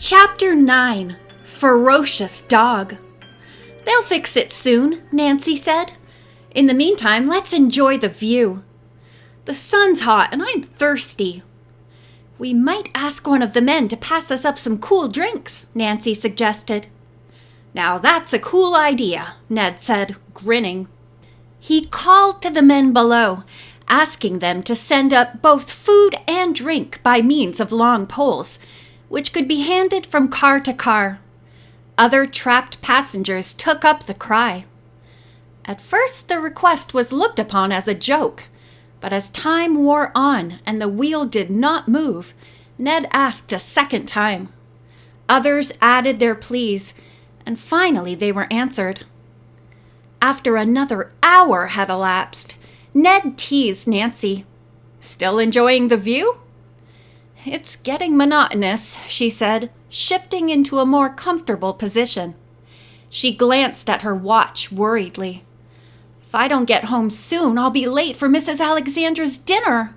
Chapter 9. Ferocious Dog. "They'll fix it soon," Nancy said. "In the meantime, let's enjoy the view. The sun's hot and I'm thirsty." "We might ask one of the men to pass us up some cool drinks," Nancy suggested. "Now that's a cool idea," Ned said, grinning. He called to the men below, asking them to send up both food and drink by means of long poles, which could be handed from car to car. Other trapped passengers took up the cry. At first, the request was looked upon as a joke, but as time wore on and the wheel did not move, Ned asked a second time. Others added their pleas, and finally they were answered. After another hour had elapsed, Ned teased Nancy. "Still enjoying the view?" "It's getting monotonous," she said, shifting into a more comfortable position. She glanced at her watch worriedly. "If I don't get home soon, I'll be late for Mrs. Alexandra's dinner."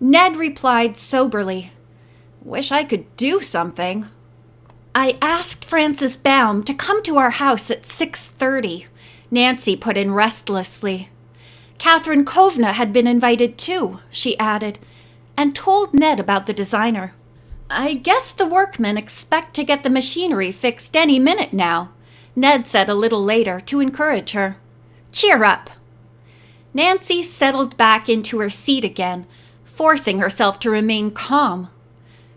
Ned replied soberly, "Wish I could do something." "I asked Francis Baum to come to our house at 6:30, Nancy put in restlessly. Catherine Kovna had been invited too, she added, and told Ned about the designer. "I guess the workmen expect to get the machinery fixed any minute now," Ned said a little later to encourage her. "Cheer up." Nancy settled back into her seat again, forcing herself to remain calm.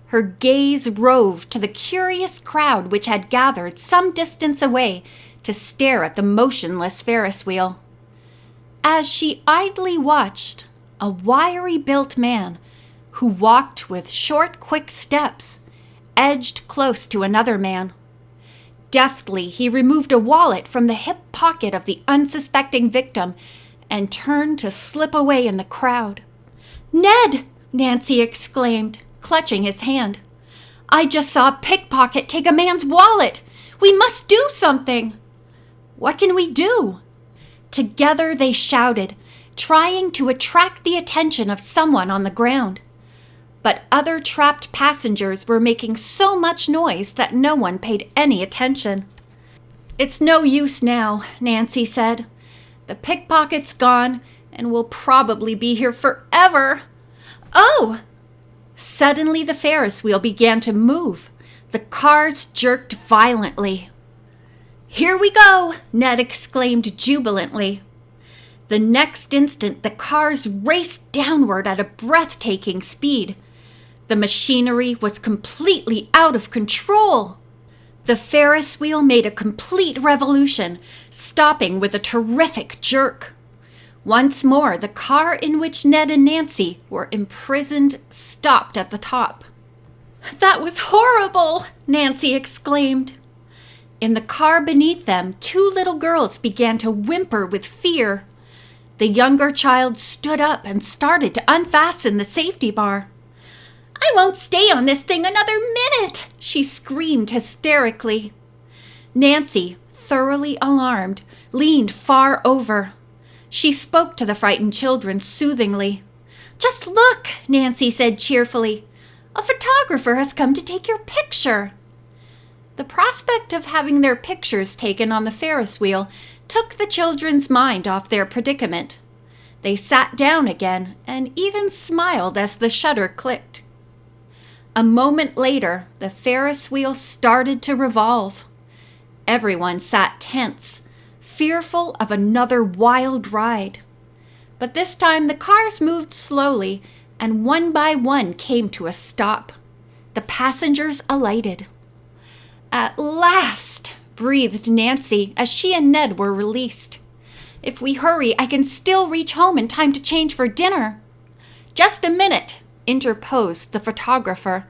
Her gaze roved to the curious crowd which had gathered some distance away to stare at the motionless Ferris wheel. As she idly watched, a wiry-built man, who walked with short, quick steps, edged close to another man. Deftly, he removed a wallet from the hip pocket of the unsuspecting victim and turned to slip away in the crowd. "Ned!" Nancy exclaimed, clutching his hand. "I just saw a pickpocket take a man's wallet! We must do something!" "What can we do?" Together they shouted, trying to attract the attention of someone on the ground. But other trapped passengers were making so much noise that no one paid any attention. "It's no use now," Nancy said. "The pickpocket's gone, and we'll probably be here forever." "Oh!" Suddenly the Ferris wheel began to move. The cars jerked violently. "Here we go!" Ned exclaimed jubilantly. The next instant, the cars raced downward at a breathtaking speed. The machinery was completely out of control. The Ferris wheel made a complete revolution, stopping with a terrific jerk. Once more, the car in which Ned and Nancy were imprisoned stopped at the top. "That was horrible!" Nancy exclaimed. In the car beneath them, two little girls began to whimper with fear. The younger child stood up and started to unfasten the safety bar. "I won't stay on this thing another minute!" she screamed hysterically. Nancy, thoroughly alarmed, leaned far over. She spoke to the frightened children soothingly. "Just look," Nancy said cheerfully. "A photographer has come to take your picture." The prospect of having their pictures taken on the Ferris wheel took the children's mind off their predicament. They sat down again and even smiled as the shutter clicked. A moment later, the Ferris wheel started to revolve. Everyone sat tense, fearful of another wild ride. But this time the cars moved slowly, and one by one came to a stop. The passengers alighted. "At last!" breathed Nancy as she and Ned were released. "If we hurry, I can still reach home in time to change for dinner." "Just a minute," interposed the photographer.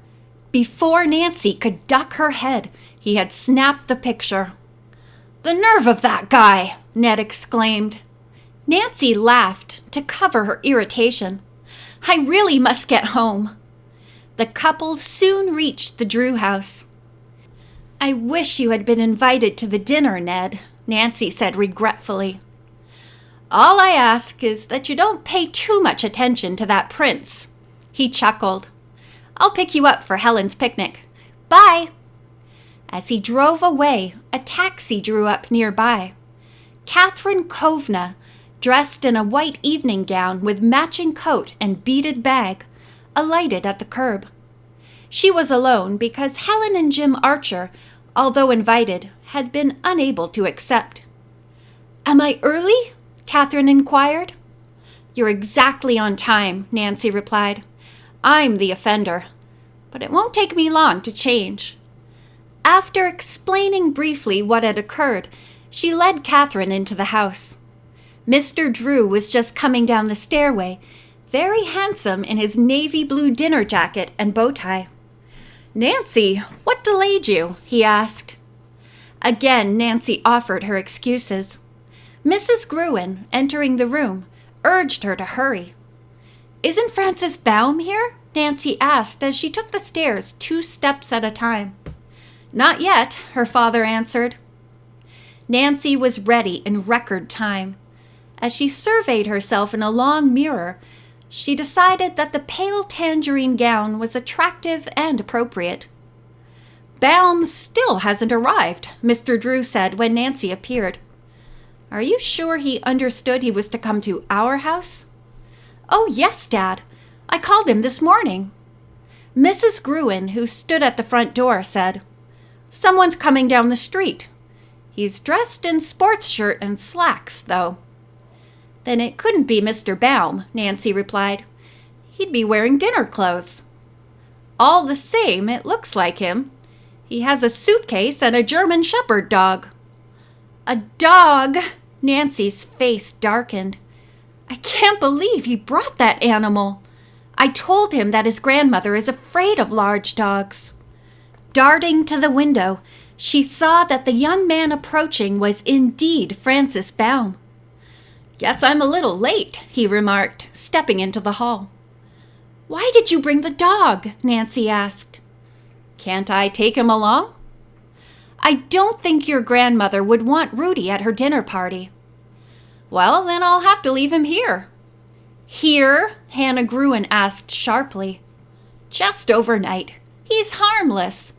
Before Nancy could duck her head, he had snapped the picture. "The nerve of that guy!" Ned exclaimed. Nancy laughed to cover her irritation. "I really must get home." The couple soon reached the Drew house. "I wish you had been invited to the dinner, Ned," Nancy said regretfully. "All I ask is that you don't pay too much attention to that prince." He chuckled. "I'll pick you up for Helen's picnic. Bye." As he drove away, a taxi drew up nearby. Catherine Kovna, dressed in a white evening gown with matching coat and beaded bag, alighted at the curb. She was alone because Helen and Jim Archer, although invited, had been unable to accept. "Am I early?" Catherine inquired. "You're exactly on time," Nancy replied. "I'm the offender, but it won't take me long to change." After explaining briefly what had occurred, she led Catherine into the house. Mr. Drew was just coming down the stairway, very handsome in his navy blue dinner jacket and bow tie. "Nancy, what delayed you?" he asked. Again, Nancy offered her excuses. Mrs. Gruen, entering the room, urged her to hurry. "Isn't Francis Baum here?" Nancy asked as she took the stairs 2 steps at a time. "Not yet," her father answered. Nancy was ready in record time. As she surveyed herself in a long mirror, she decided that the pale tangerine gown was attractive and appropriate. "Baum still hasn't arrived," Mr. Drew said when Nancy appeared. "Are you sure he understood he was to come to our house?" "Oh, yes, Dad. I called him this morning." Mrs. Gruen, who stood at the front door, said, "Someone's coming down the street. He's dressed in sports shirt and slacks, though." "Then it couldn't be Mr. Baum," Nancy replied. "He'd be wearing dinner clothes." "All the same, it looks like him. He has a suitcase and a German Shepherd dog." "A dog?" Nancy's face darkened. "I can't believe he brought that animal. I told him that his grandmother is afraid of large dogs." Darting to the window, she saw that the young man approaching was indeed Francis Baum. "Guess I'm a little late," he remarked, stepping into the hall. "Why did you bring the dog?" Nancy asked. "Can't I take him along?" "I don't think your grandmother would want Rudy at her dinner party." "Well, then I'll have to leave him here." "Here?" Hannah Gruen asked sharply. "Just overnight. He's harmless."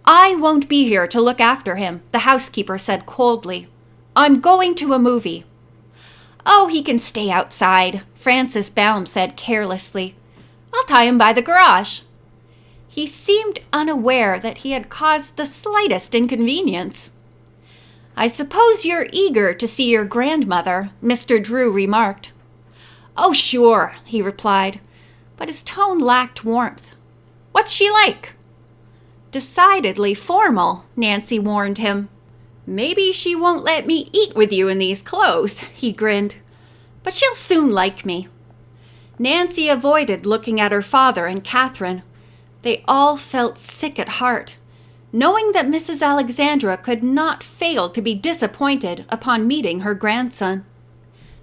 "I won't be here to look after him," the housekeeper said coldly. "I'm going to a movie." "Oh, he can stay outside," Francis Baum said carelessly. "I'll tie him by the garage." He seemed unaware that he had caused the slightest inconvenience. "I suppose you're eager to see your grandmother," Mr. Drew remarked. "Oh, sure," he replied, but his tone lacked warmth. "What's she like?" "Decidedly formal," Nancy warned him. "Maybe she won't let me eat with you in these clothes," he grinned. "But she'll soon like me." Nancy avoided looking at her father and Catherine. They all felt sick at heart, knowing that Mrs. Alexandra could not fail to be disappointed upon meeting her grandson.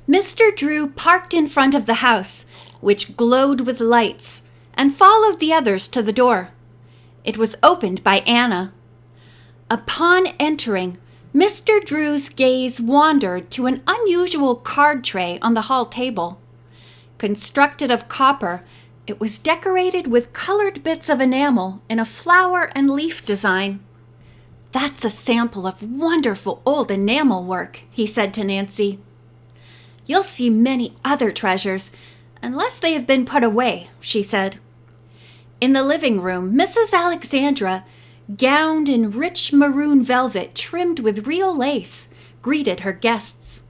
Mr. Drew parked in front of the house, which glowed with lights, and followed the others to the door. It was opened by Anna. Upon entering, Mr. Drew's gaze wandered to an unusual card tray on the hall table. Constructed of copper, it was decorated with colored bits of enamel in a flower and leaf design. "That's a sample of wonderful old enamel work," he said to Nancy. "You'll see many other treasures, unless they have been put away," she said. In the living room, Mrs. Alexandra, gowned in rich maroon velvet trimmed with real lace, greeted her guests.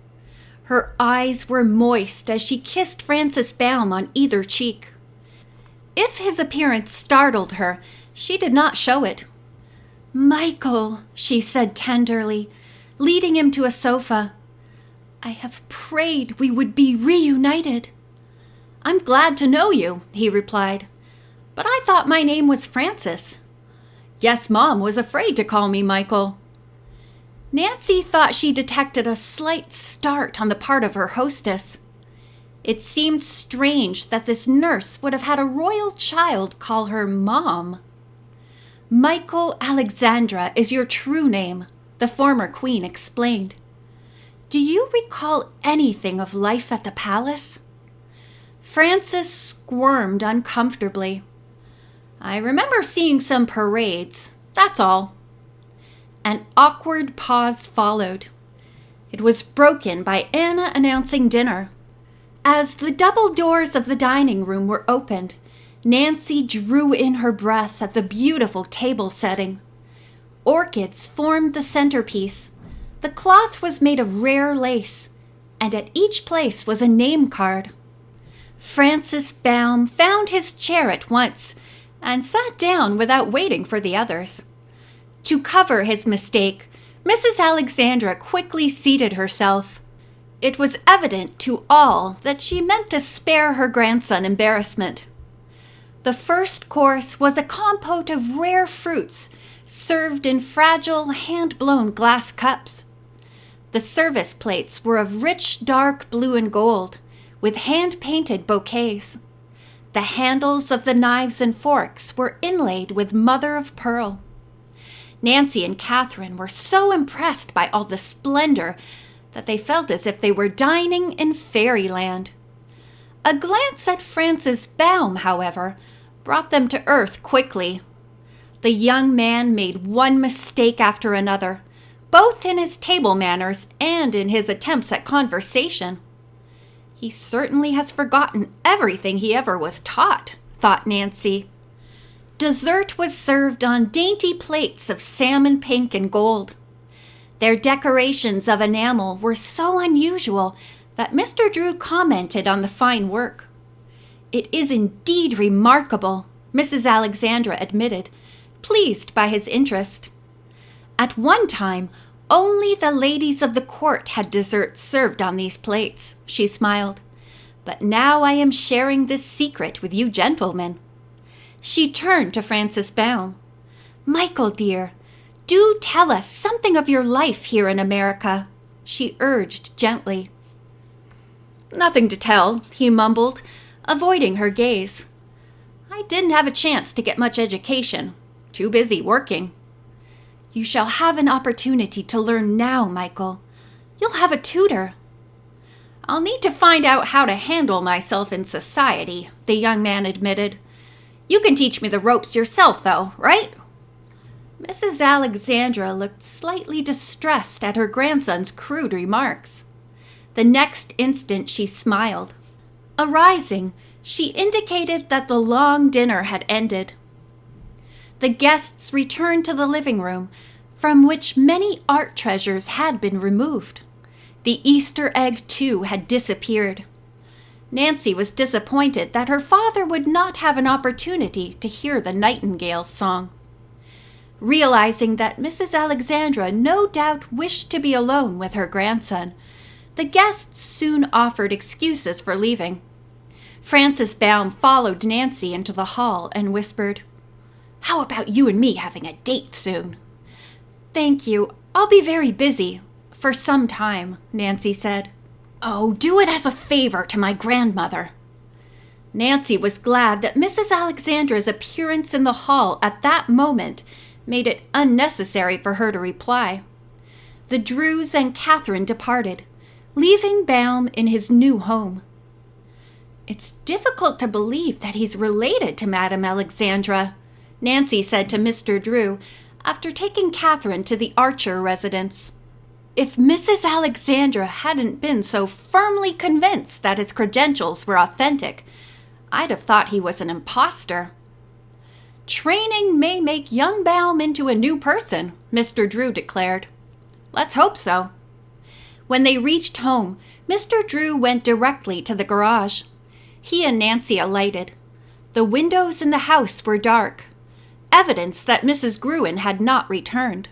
Her eyes were moist as she kissed Francis Baum on either cheek. If his appearance startled her, she did not show it. "Michael," she said tenderly, leading him to a sofa, "I have prayed we would be reunited." "I'm glad to know you," he replied. "But I thought my name was Francis." "Yes, Mom was afraid to call me Michael." Nancy thought she detected a slight start on the part of her hostess. It seemed strange that this nurse would have had a royal child call her Mom. "Michael Alexandra is your true name," the former queen explained. "Do you recall anything of life at the palace?" Francis squirmed uncomfortably. "I remember seeing some parades, that's all." An awkward pause followed. It was broken by Anna announcing dinner. As the double doors of the dining room were opened, Nancy drew in her breath at the beautiful table setting. Orchids formed the centerpiece. The cloth was made of rare lace, and at each place was a name card. Francis Baum found his chair at once and sat down without waiting for the others. To cover his mistake, Mrs. Alexandra quickly seated herself. It was evident to all that she meant to spare her grandson embarrassment. The first course was a compote of rare fruits served in fragile, hand-blown glass cups. The service plates were of rich dark blue and gold, with hand-painted bouquets. The handles of the knives and forks were inlaid with mother-of-pearl. Nancy and Catherine were so impressed by all the splendor that they felt as if they were dining in fairyland. A glance at Francis Baum, however, brought them to earth quickly. The young man made one mistake after another, both in his table manners and in his attempts at conversation. He certainly has forgotten everything he ever was taught, thought Nancy. Dessert was served on dainty plates of salmon pink and gold. Their decorations of enamel were so unusual that Mr. Drew commented on the fine work. "It is indeed remarkable," Mrs. Alexandra admitted, pleased by his interest. At one time, only the ladies of the court had dessert served on these plates, she smiled. "But now I am sharing this secret with you gentlemen." She turned to Francis Baum. "Michael, dear, do tell us something of your life here in America," she urged gently. "Nothing to tell," he mumbled, avoiding her gaze. "I didn't have a chance to get much education. Too busy working." "You shall have an opportunity to learn now, Michael. You'll have a tutor." "I'll need to find out how to handle myself in society," the young man admitted. "You can teach me the ropes yourself, though, right?" Mrs. Alexandra looked slightly distressed at her grandson's crude remarks. The next instant she smiled. Arising, she indicated that the long dinner had ended. The guests returned to the living room, from which many art treasures had been removed. The Easter egg, too, had disappeared. Nancy was disappointed that her father would not have an opportunity to hear the nightingale's song. Realizing that Mrs. Alexandra no doubt wished to be alone with her grandson, the guests soon offered excuses for leaving. Francis Baum followed Nancy into the hall and whispered, "How about you and me having a date soon?" "Thank you. I'll be very busy. For some time," Nancy said. "Oh, do it as a favor to my grandmother." Nancy was glad that Mrs. Alexandra's appearance in the hall at that moment made it unnecessary for her to reply. The Drews and Catherine departed, leaving Baum in his new home. "It's difficult to believe that he's related to Madame Alexandra," Nancy said to Mr. Drew after taking Catherine to the Archer residence. "If Mrs. Alexandra hadn't been so firmly convinced that his credentials were authentic, I'd have thought he was an imposter." "Training may make young Baum into a new person," Mr. Drew declared. "Let's hope so." When they reached home, Mr. Drew went directly to the garage. He and Nancy alighted. The windows in the house were dark, evidence that Mrs. Gruen had not returned.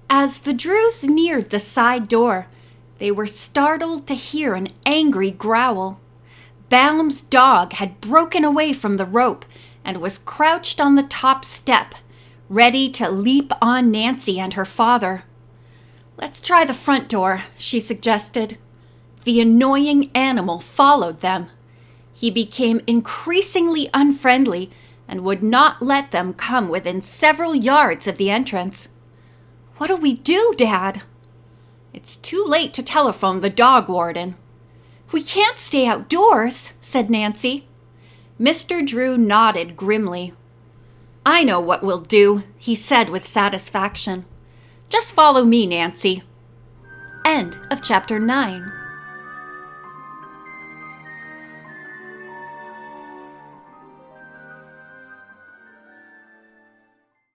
As the Drews neared the side door, they were startled to hear an angry growl. Baum's dog had broken away from the rope and was crouched on the top step, ready to leap on Nancy and her father. "Let's try the front door," she suggested. The annoying animal followed them. He became increasingly unfriendly and would not let them come within several yards of the entrance. "What'll we do, Dad?" "It's too late to telephone the dog warden." "We can't stay outdoors," said Nancy. Mr. Drew nodded grimly. "I know what we'll do," he said with satisfaction. Just follow me, Nancy. End of chapter 9.